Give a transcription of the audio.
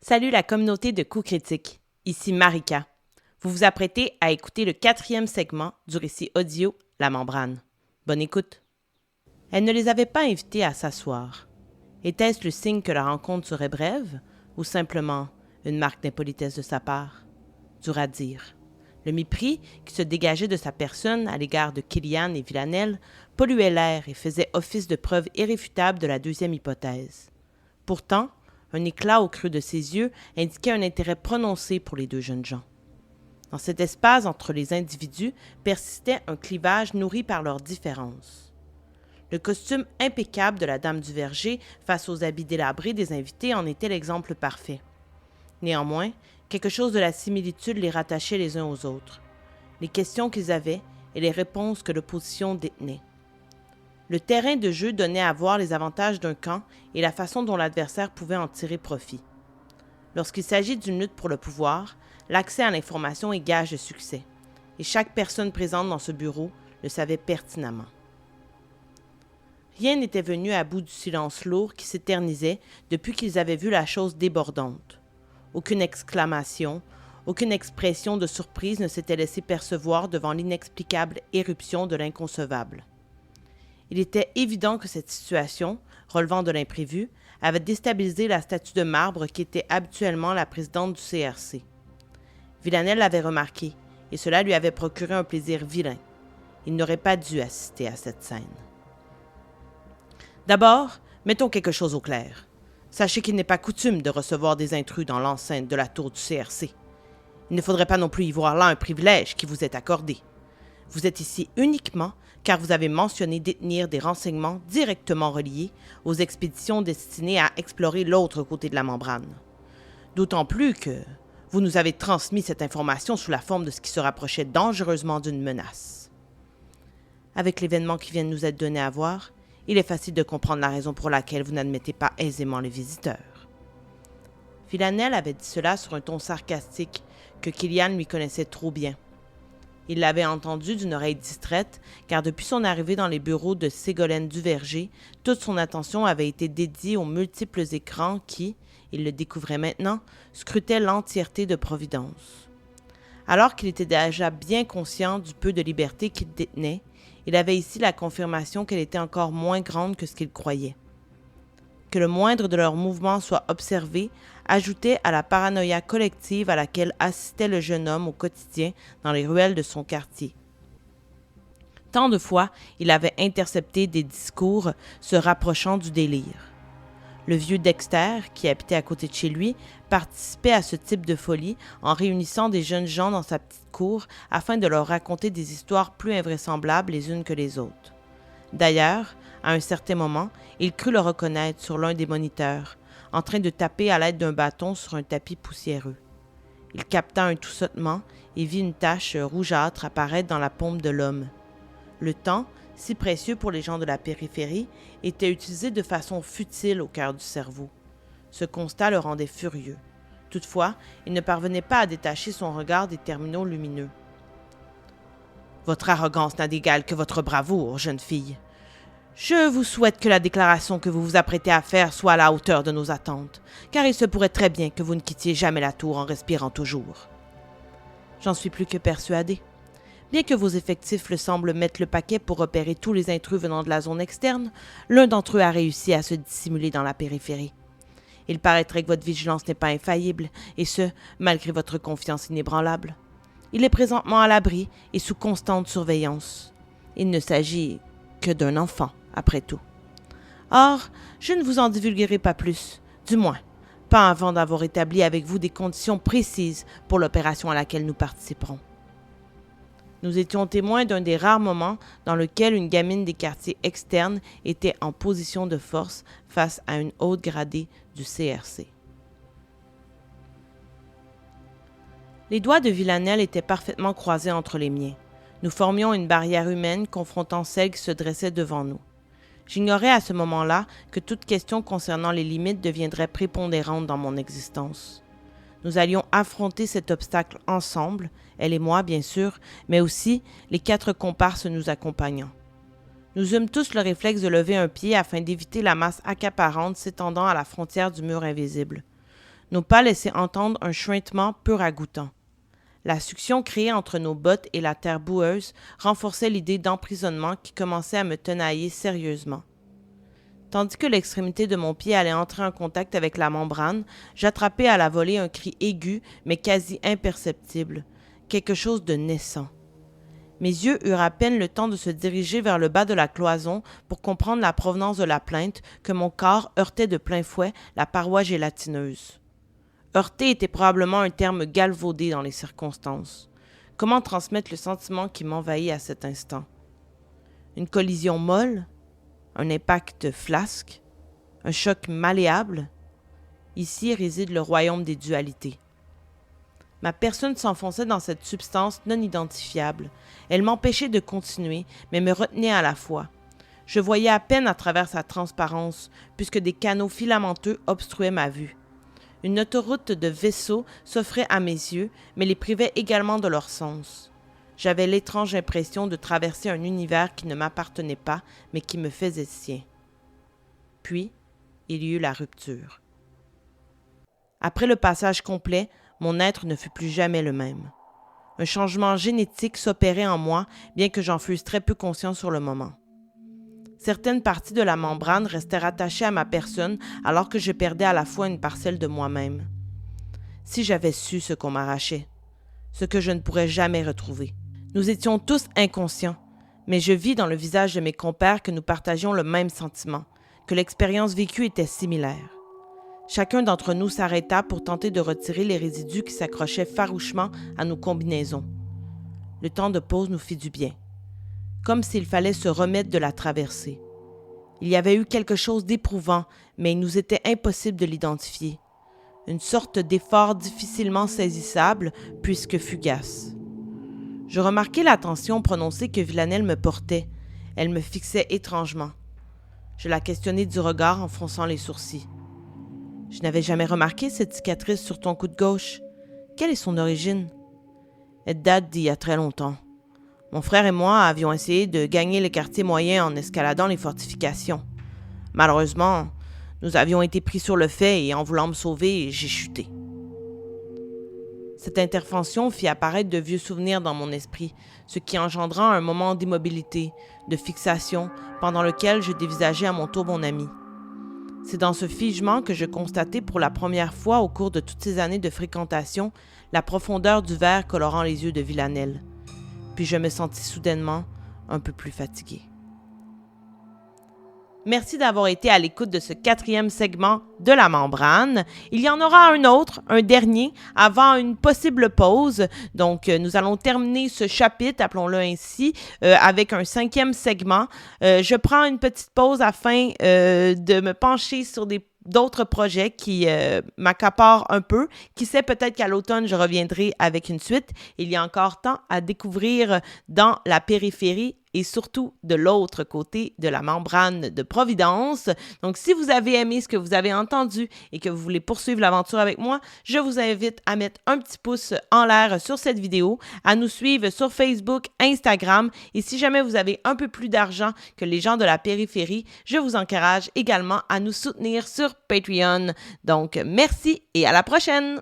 Salut la communauté de Coups critiques, ici Marika. Vous vous apprêtez à écouter le 4e segment du récit audio La membrane. Bonne écoute. Elle ne les avait pas invités à s'asseoir. Était-ce le signe que la rencontre serait brève ou simplement une marque d'impolitesse de sa part? Dur à dire. Le mépris qui se dégageait de sa personne à l'égard de Killian et Villanelle polluait l'air et faisait office de preuve irréfutable de la deuxième hypothèse. Pourtant, un éclat au creux de ses yeux indiquait un intérêt prononcé pour les deux jeunes gens. Dans cet espace entre les individus persistait un clivage nourri par leurs différences. Le costume impeccable de la dame du verger face aux habits délabrés des invités en était l'exemple parfait. Néanmoins, quelque chose de la similitude les rattachait les uns aux autres. Les questions qu'ils avaient et les réponses que l'opposition détenait. Le terrain de jeu donnait à voir les avantages d'un camp et la façon dont l'adversaire pouvait en tirer profit. Lorsqu'il s'agit d'une lutte pour le pouvoir, l'accès à l'information est gage de succès, et chaque personne présente dans ce bureau le savait pertinemment. Rien n'était venu à bout du silence lourd qui s'éternisait depuis qu'ils avaient vu la chose débordante. Aucune exclamation, aucune expression de surprise ne s'était laissée percevoir devant l'inexplicable éruption de l'inconcevable. Il était évident que cette situation, relevant de l'imprévu, avait déstabilisé la statue de marbre qui était habituellement la présidente du CRC. Villanelle l'avait remarqué, et cela lui avait procuré un plaisir vilain. Il n'aurait pas dû assister à cette scène. D'abord, mettons quelque chose au clair. Sachez qu'il n'est pas coutume de recevoir des intrus dans l'enceinte de la tour du CRC. Il ne faudrait pas non plus y voir là un privilège qui vous est accordé. Vous êtes ici uniquement car vous avez mentionné détenir des renseignements directement reliés aux expéditions destinées à explorer l'autre côté de la membrane. D'autant plus que vous nous avez transmis cette information sous la forme de ce qui se rapprochait dangereusement d'une menace. Avec l'événement qui vient de nous être donné à voir, il est facile de comprendre la raison pour laquelle vous n'admettez pas aisément les visiteurs. Villanelle avait dit cela sur un ton sarcastique que Killian lui connaissait trop bien. Il l'avait entendu d'une oreille distraite, car depuis son arrivée dans les bureaux de Ségolène Duverger, toute son attention avait été dédiée aux multiples écrans qui, il le découvrait maintenant, scrutaient l'entièreté de Providence. Alors qu'il était déjà bien conscient du peu de liberté qu'il détenait, il avait ici la confirmation qu'elle était encore moins grande que ce qu'il croyait. Que le moindre de leurs mouvements soit observé ajoutait à la paranoïa collective à laquelle assistait le jeune homme au quotidien dans les ruelles de son quartier. Tant de fois, il avait intercepté des discours se rapprochant du délire. Le vieux Dexter, qui habitait à côté de chez lui, participait à ce type de folie en réunissant des jeunes gens dans sa petite cour afin de leur raconter des histoires plus invraisemblables les unes que les autres. D'ailleurs, à un certain moment, il crut le reconnaître sur l'un des moniteurs, en train de taper à l'aide d'un bâton sur un tapis poussiéreux. Il capta un toussotement et vit une tache rougeâtre apparaître dans la paume de l'homme. Le temps, si précieux pour les gens de la périphérie, était utilisé de façon futile au cœur du cerveau. Ce constat le rendait furieux. Toutefois, il ne parvenait pas à détacher son regard des terminaux lumineux. « Votre arrogance n'a d'égal que votre bravoure, jeune fille. Je vous souhaite que la déclaration que vous vous apprêtez à faire soit à la hauteur de nos attentes, car il se pourrait très bien que vous ne quittiez jamais la tour en respirant toujours. » J'en suis plus que persuadé. Bien que vos effectifs le semblent mettre le paquet pour repérer tous les intrus venant de la zone externe, l'un d'entre eux a réussi à se dissimuler dans la périphérie. Il paraîtrait que votre vigilance n'est pas infaillible, et ce, malgré votre confiance inébranlable. Il est présentement à l'abri et sous constante surveillance. Il ne s'agit que d'un enfant, après tout. Or, je ne vous en divulguerai pas plus, du moins, pas avant d'avoir établi avec vous des conditions précises pour l'opération à laquelle nous participerons. Nous étions témoins d'un des rares moments dans lequel une gamine des quartiers externes était en position de force face à une haute gradée du CRC. Les doigts de Villanelle étaient parfaitement croisés entre les miens. Nous formions une barrière humaine confrontant celle qui se dressait devant nous. J'ignorais à ce moment-là que toute question concernant les limites deviendrait prépondérante dans mon existence. Nous allions affronter cet obstacle ensemble, elle et moi bien sûr, mais aussi les 4 comparses nous accompagnant. Nous eûmes tous le réflexe de lever un pied afin d'éviter la masse accaparante s'étendant à la frontière du mur invisible. Nos pas laissaient entendre un chuintement peu ragoûtant. La succion créée entre nos bottes et la terre boueuse renforçait l'idée d'emprisonnement qui commençait à me tenailler sérieusement. Tandis que l'extrémité de mon pied allait entrer en contact avec la membrane, j'attrapais à la volée un cri aigu mais quasi imperceptible, quelque chose de naissant. Mes yeux eurent à peine le temps de se diriger vers le bas de la cloison pour comprendre la provenance de la plainte que mon corps heurtait de plein fouet la paroi gélatineuse. Heurter était probablement un terme galvaudé dans les circonstances. Comment transmettre le sentiment qui m'envahit à cet instant? Une collision molle? Un impact flasque? Un choc malléable? Ici réside le royaume des dualités. Ma personne s'enfonçait dans cette substance non identifiable. Elle m'empêchait de continuer, mais me retenait à la fois. Je voyais à peine à travers sa transparence, puisque des canaux filamenteux obstruaient ma vue. Une autoroute de vaisseaux s'offrait à mes yeux, mais les privait également de leur sens. J'avais l'étrange impression de traverser un univers qui ne m'appartenait pas, mais qui me faisait sien. Puis, il y eut la rupture. Après le passage complet, mon être ne fut plus jamais le même. Un changement génétique s'opérait en moi, bien que j'en fusse très peu conscient sur le moment. Certaines parties de la membrane restaient rattachées à ma personne alors que je perdais à la fois une parcelle de moi-même. Si j'avais su ce qu'on m'arrachait, ce que je ne pourrais jamais retrouver. Nous étions tous inconscients, mais je vis dans le visage de mes compères que nous partagions le même sentiment, que l'expérience vécue était similaire. Chacun d'entre nous s'arrêta pour tenter de retirer les résidus qui s'accrochaient farouchement à nos combinaisons. Le temps de pause nous fit du bien, comme s'il fallait se remettre de la traversée. Il y avait eu quelque chose d'éprouvant, mais il nous était impossible de l'identifier. Une sorte d'effort difficilement saisissable, puisque fugace. Je remarquai l'attention prononcée que Villanelle me portait. Elle me fixait étrangement. Je la questionnai du regard en fronçant les sourcils. « Je n'avais jamais remarqué cette cicatrice sur ton coude gauche. Quelle est son origine? » Elle date d'il y a très longtemps. Mon frère et moi avions essayé de gagner les quartiers moyens en escaladant les fortifications. Malheureusement, nous avions été pris sur le fait et en voulant me sauver, j'ai chuté. Cette intervention fit apparaître de vieux souvenirs dans mon esprit, ce qui engendra un moment d'immobilité, de fixation, pendant lequel je dévisageais à mon tour mon ami. C'est dans ce figement que je constatai pour la première fois au cours de toutes ces années de fréquentation la profondeur du verre colorant les yeux de Villanelle. Puis je me sentis soudainement un peu plus fatigué. Merci d'avoir été à l'écoute de ce 4e segment de la membrane. Il y en aura un autre, un dernier, avant une possible pause. Donc, nous allons terminer ce chapitre, appelons-le ainsi, avec un 5e segment. Je prends une petite pause afin de me pencher sur d'autres projets qui m'accaparent un peu. Qui sait, peut-être qu'à l'automne, je reviendrai avec une suite. Il y a encore tant à découvrir dans la périphérie et surtout de l'autre côté de la membrane de Providence. Donc, si vous avez aimé ce que vous avez entendu et que vous voulez poursuivre l'aventure avec moi, je vous invite à mettre un petit pouce en l'air sur cette vidéo, à nous suivre sur Facebook, Instagram, et si jamais vous avez un peu plus d'argent que les gens de la périphérie, je vous encourage également à nous soutenir sur Patreon. Donc, merci et à la prochaine!